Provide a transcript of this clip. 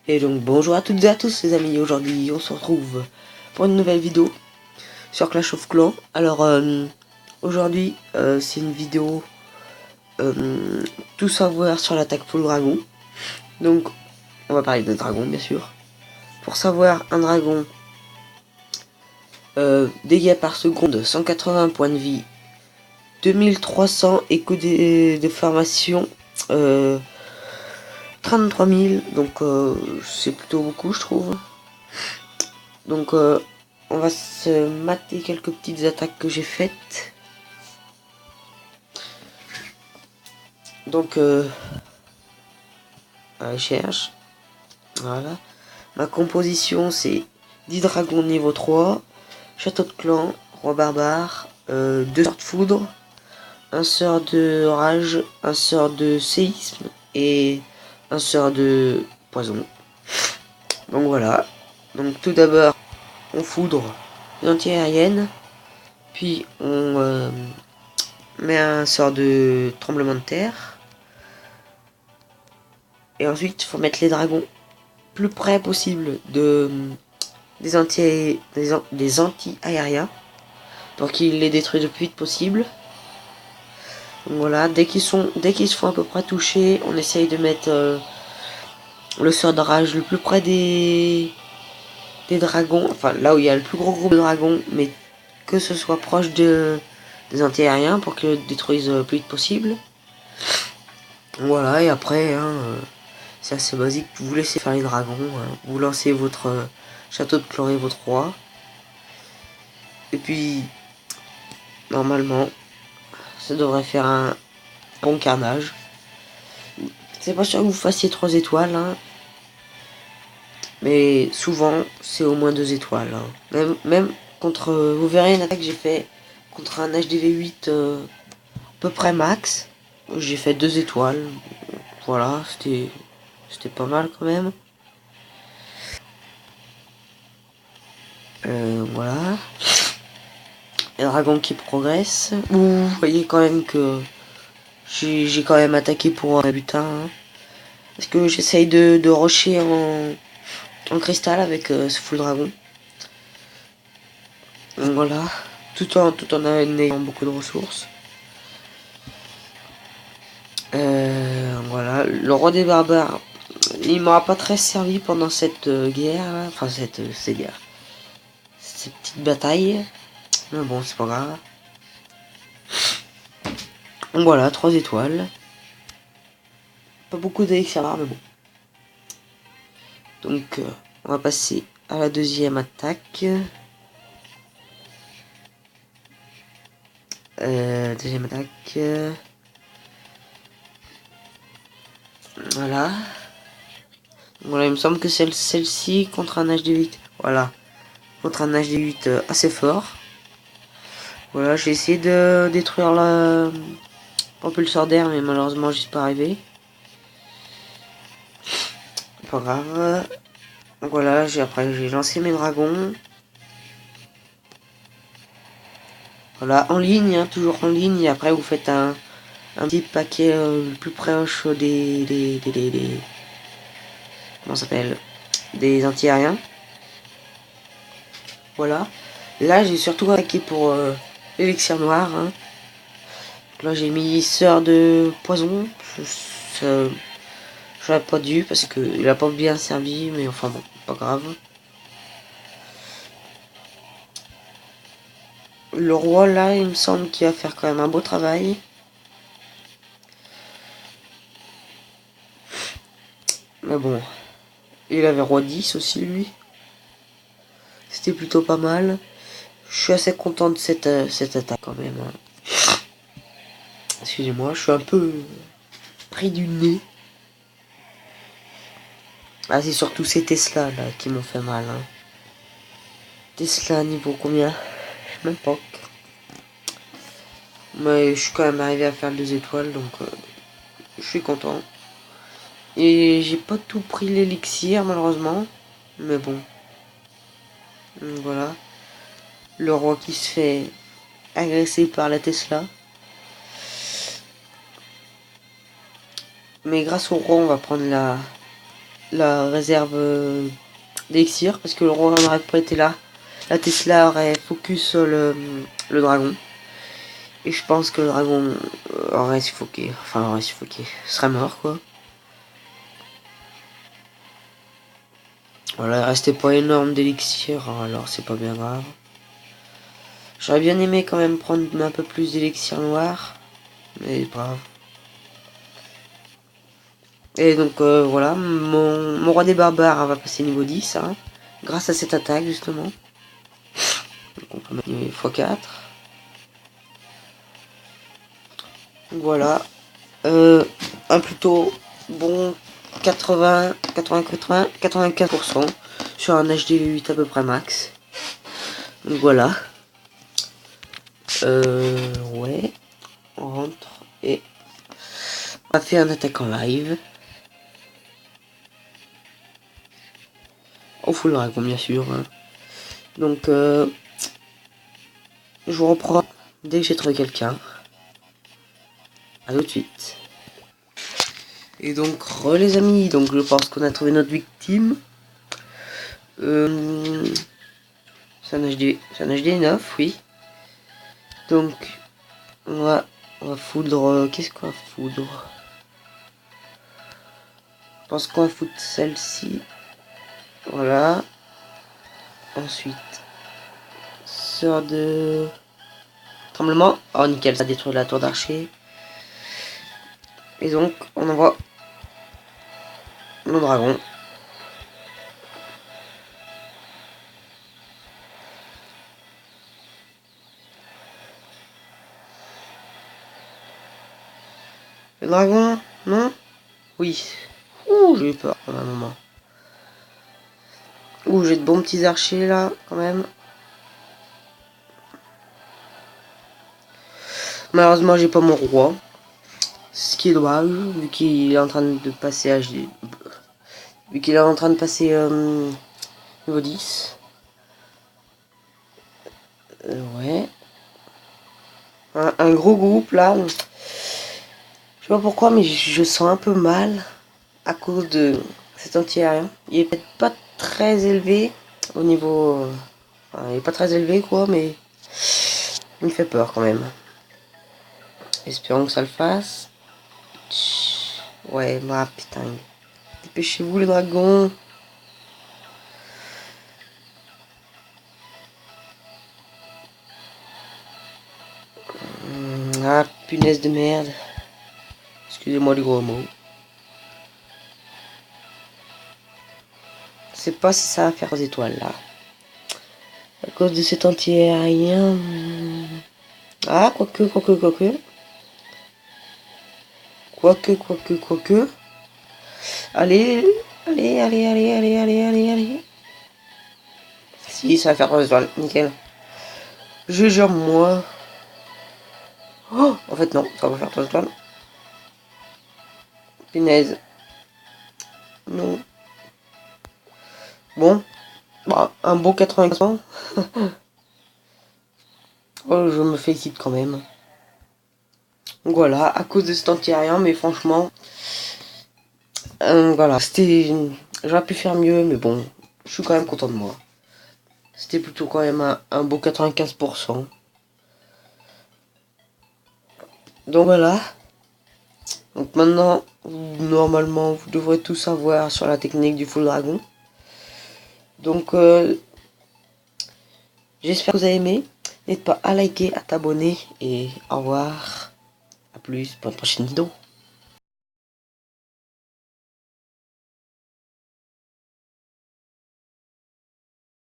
Et donc bonjour à toutes et à tous les amis, aujourd'hui on se retrouve pour une nouvelle vidéo sur Clash of Clans. Alors aujourd'hui c'est une vidéo tout savoir sur l'attaque full dragon. Donc on va parler de dragon bien sûr. Pour savoir un dragon, dégâts par seconde, 180 points de vie, 2300 échos de formation, 33 000, donc c'est plutôt beaucoup je trouve. Donc on va se mater quelques petites attaques que j'ai faites. Donc je cherche. Voilà. Ma composition c'est 10 dragons niveau 3, château de clan, roi barbare, 2 sorts de foudre, un sort de rage, un sort de séisme et un sort de poison. Donc voilà. Donc tout d'abord on foudre une anti-aérienne, puis on met un sort de tremblement de terre. Et ensuite, il faut mettre les dragons plus près possible des anti-aériens pour qu'ils les détruisent le plus vite possible. Donc voilà, dès qu'ils se font à peu près toucher, on essaye de mettre le sort de rage le plus près des dragons, enfin là où il y a le plus gros groupe de dragons, mais que ce soit proche des anti-aériens pour qu'ils le détruisent le plus vite possible. Voilà, et après, c'est assez basique, vous laissez faire les dragons, vous lancez votre château de clan et votre roi. Et puis, normalement, ça devrait faire un bon carnage. C'est pas sûr que vous fassiez 3 étoiles, mais souvent, c'est au moins 2 étoiles. Même contre, vous verrez une attaque que j'ai fait contre un HDV 8 à peu près max. J'ai fait 2 étoiles. Voilà, c'était pas mal quand même. Voilà. Les dragons qui progressent. Vous voyez quand même que j'ai quand même attaqué pour un butin. Parce que j'essaye de rusher en cristal avec ce full dragon. Donc voilà. Tout en ayant beaucoup de ressources. Voilà. Le roi des barbares. Il m'aura pas très servi pendant cette guerre. Là. Enfin cette guerre. Cette petite bataille. Mais bon, c'est pas grave. Donc voilà, 3 étoiles. Pas beaucoup d'élixir, mais bon. Donc, on va passer à la deuxième attaque. Deuxième attaque. Voilà. Voilà, il me semble que celle-ci contre un HD8. Voilà. Contre un HD8 assez fort. Voilà, j'ai essayé de détruire la propulseur d'air, mais malheureusement, j'y suis pas arrivé. Pas grave. Donc voilà, après j'ai lancé mes dragons. Voilà, en ligne, toujours en ligne. Et après, vous faites un petit paquet le plus proche des comment ça s'appelle, des anti-aériens. Voilà. Là, j'ai surtout attaqué pour l'élixir noir. Là, j'ai mis sœur de poison. J'aurais pas dû parce qu'il a pas bien servi, mais enfin bon, pas grave. Le roi là, il me semble qu'il va faire quand même un beau travail. Mais bon, il avait roi 10 aussi lui. C'était plutôt pas mal. Je suis assez content de cette attaque quand même. Excusez-moi, je suis un peu pris du nez. Ah, c'est surtout ces Tesla là qui m'ont fait mal. Tesla niveau combien? Je sais même pas. Mais je suis quand même arrivé à faire 2 étoiles, donc je suis content. Et j'ai pas tout pris l'élixir malheureusement. Mais bon. Donc, voilà. Le roi qui se fait agresser par la Tesla. Mais grâce au roi, on va prendre la réserve d'élixir, parce que le roi n'aurait pas été là. La Tesla aurait focus sur le dragon. Et je pense que le dragon aurait suffoqué. Enfin, aurait suffoqué. Serait mort, quoi. Voilà, il restait pas énorme d'élixir, alors c'est pas bien grave. J'aurais bien aimé quand même prendre un peu plus d'élixir noir. Mais pas grave. Et donc voilà, mon roi des barbares va passer niveau 10, hein, grâce à cette attaque justement. Donc on peut mettre niveau x4. Voilà. Un plutôt bon 95% sur un HD8 à peu près max. Donc voilà. Ouais. On rentre et on va faire une attaque en live. Au full dragon bien sûr. Hein. Donc je vous reprends dès que j'ai trouvé quelqu'un. A tout de suite. Et donc les amis, donc je pense qu'on a trouvé notre victime. C'est un HD 9, oui. Donc on va foudre. Qu'est-ce qu'on va foudre? Je pense qu'on va foutre celle-ci. Voilà. Ensuite, sort de tremblement. Oh nickel, ça détruit la tour d'archer. Et donc on envoie le dragon. Le dragon, non? Oui. Ouh, j'ai eu peur pendant un moment. Ouh, j'ai de bons petits archers là, quand même. Malheureusement, j'ai pas mon roi. Ce qui est dommage, vu qu'il est en train de passer HD. Vu qu'il est en train de passer niveau 10. Ouais. Un gros groupe là. Je sais pas pourquoi, mais je sens un peu mal à cause de cet anti-aérien. Il est peut-être pas très élevé au niveau. Enfin, il est pas très élevé quoi, mais il me fait peur quand même. Espérons que ça le fasse. Ouais, bah putain. Dépêchez-vous les dragons. Ah, punaise de merde. Excusez-moi les gros mots. Je sais pas si ça va faire aux étoiles là. À cause de cet anti-aérien. Ah, quoique. Quoique. Allez. Si, ça va faire aux étoiles. Nickel. Je jure moi. Oh, en fait non, ça va faire 3 étoiles. Punaise. Non. Bon. Bah, un beau 95%. Oh, je me félicite quand même. Donc voilà, à cause de cet anti-aérien, mais franchement, voilà, c'était, j'aurais pu faire mieux, mais bon, je suis quand même content de moi. C'était plutôt quand même un beau 95%. Donc voilà. Donc maintenant, normalement, vous devrez tout savoir sur la technique du full dragon. Donc, j'espère que vous avez aimé. N'hésitez pas à liker, à t'abonner et au revoir. A plus pour une prochaine vidéo.